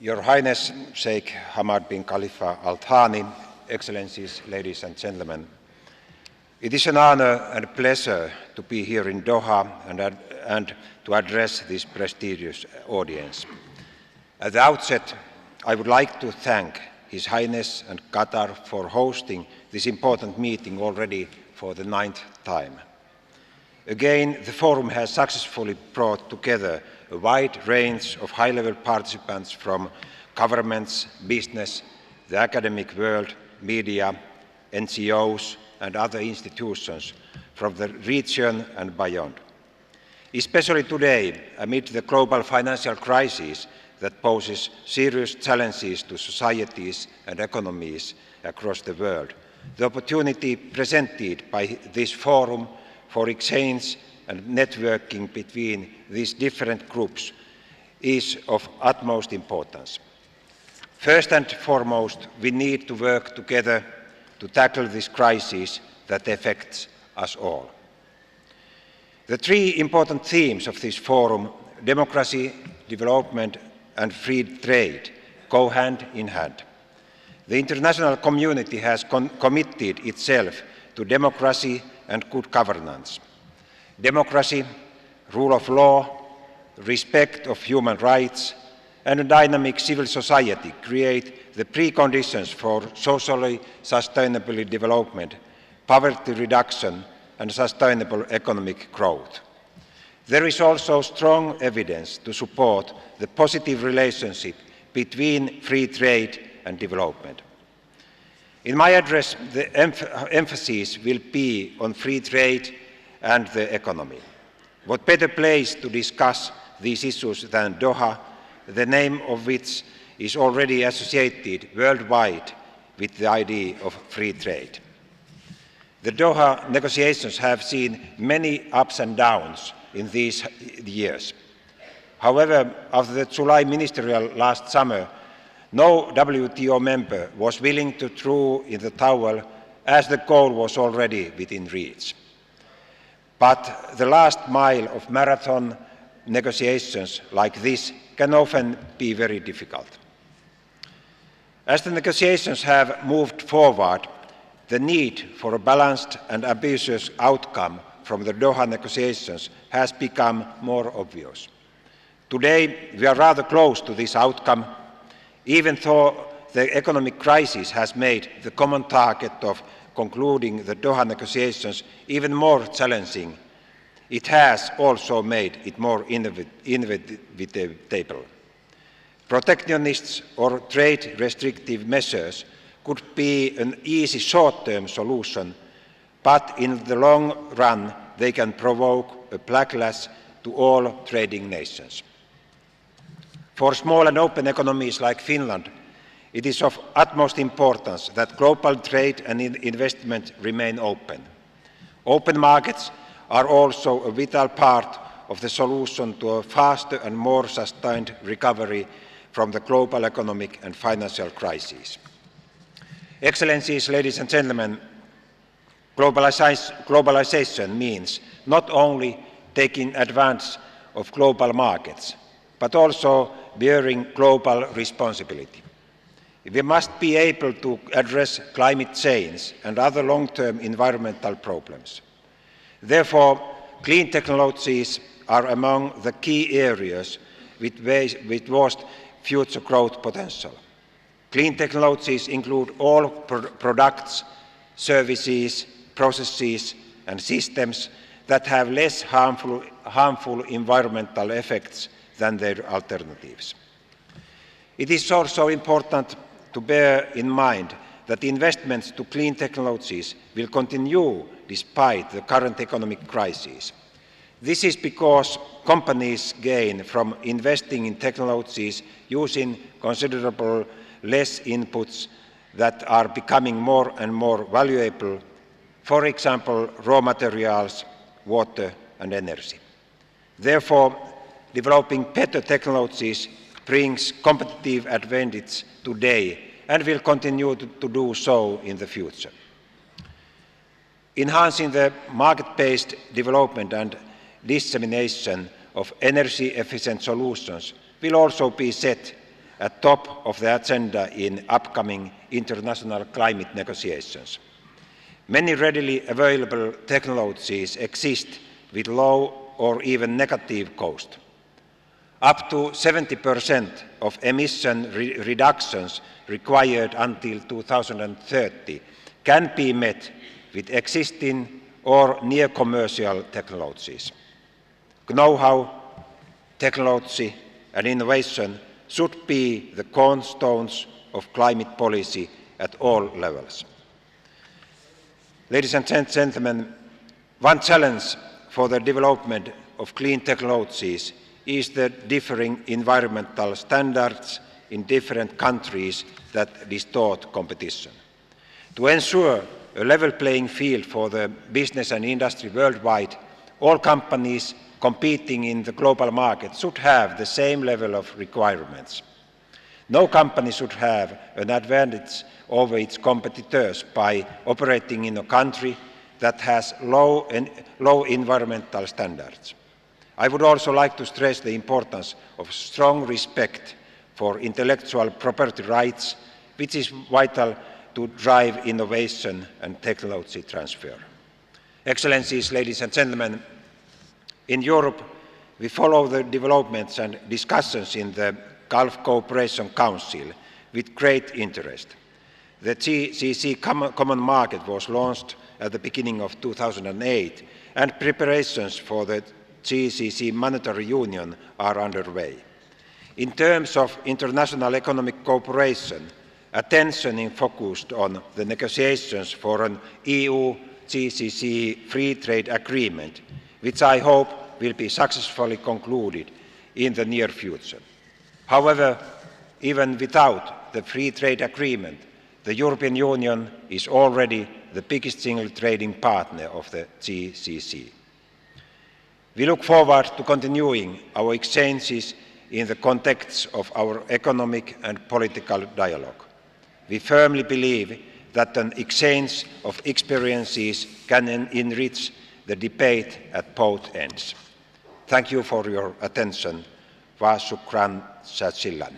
Your Highness Sheikh Hamad bin Khalifa Al Thani, Excellencies, ladies and gentlemen, it is an honor and pleasure to be here in Doha and to address this prestigious audience. At the outset, I would like to thank His Highness and Qatar for hosting this important meeting already for the 9th time. Again, the Forum has successfully brought together a wide range of high-level participants from governments, business, the academic world, media, NGOs, and other institutions from the region and beyond. Especially today, amid the global financial crisis that poses serious challenges to societies and economies across the world, the opportunity presented by this forum for exchange and networking between these different groups is of utmost importance. First and foremost, we need to work together to tackle this crisis that affects us all. The three important themes of this forum, democracy, development, and free trade, go hand in hand. The international community has committed itself to democracy and good governance. Democracy, rule of law, respect of human rights, and a dynamic civil society create the preconditions for socially sustainable development, poverty reduction, and sustainable economic growth. There is also strong evidence to support the positive relationship between free trade and development. In my address, the emphasis will be on free trade and the economy. What better place to discuss these issues than Doha, the name of which is already associated worldwide with the idea of free trade. The Doha negotiations have seen many ups and downs in these years. However, after the July ministerial last summer, no WTO member was willing to throw in the towel as the goal was already within reach. But the last mile of marathon negotiations like this can often be very difficult. As the negotiations have moved forward, the need for a balanced and ambitious outcome from the Doha negotiations has become more obvious. Today, we are rather close to this outcome, even though the economic crisis has made the common target of concluding the Doha negotiations even more challenging. It has also made it more inevitable. Protectionists or trade restrictive measures could be an easy short-term solution, but in the long run they can provoke a backlash to all trading nations. For small and open economies like Finland, it is of utmost importance that global trade and investment remain open. Open markets are also a vital part of the solution to a faster and more sustained recovery from the global economic and financial crisis. Excellencies, ladies and gentlemen, globalization means not only taking advantage of global markets, but also bearing global responsibility. We must be able to address climate change and other long-term environmental problems. Therefore, clean technologies are among the key areas with vast future growth potential. Clean technologies include all products, services, processes, and systems that have less harmful environmental effects than their alternatives. It is also important to bear in mind that investments to clean technologies will continue despite the current economic crisis. This is because companies gain from investing in technologies using considerable less inputs that are becoming more and more valuable, for example, raw materials, water, and energy. Therefore, developing better technologies brings competitive advantage today and will continue to do so in the future. Enhancing the market-based development and dissemination of energy-efficient solutions will also be set at top of the agenda in upcoming international climate negotiations. Many readily available technologies exist with low or even negative cost. Up to 70% of emission reductions required until 2030 can be met with existing or near-commercial technologies. Know-how, technology and innovation should be the cornerstones of climate policy at all levels. Ladies and gentlemen, one challenge for the development of clean technologies is the differing environmental standards in different countries that distort competition. To ensure a level playing field for the business and industry worldwide, all companies competing in the global market should have the same level of requirements. No company should have an advantage over its competitors by operating in a country that has low environmental standards. I would also like to stress the importance of strong respect for intellectual property rights, which is vital to drive innovation and technology transfer. Excellencies, ladies and gentlemen, in Europe, we follow the developments and discussions in the Gulf Cooperation Council with great interest. The GCC Common Market was launched at the beginning of 2008, and preparations for the GCC Monetary Union are underway. In terms of international economic cooperation, attention is focused on the negotiations for an EU-GCC free trade agreement, which I hope will be successfully concluded in the near future. However, even without the free trade agreement, the European Union is already the biggest single trading partner of the GCC. We look forward to continuing our exchanges in the context of our economic and political dialogue. We firmly believe that an exchange of experiences can enrich the debate at both ends. Thank you for your attention. Wa shukran jazilan.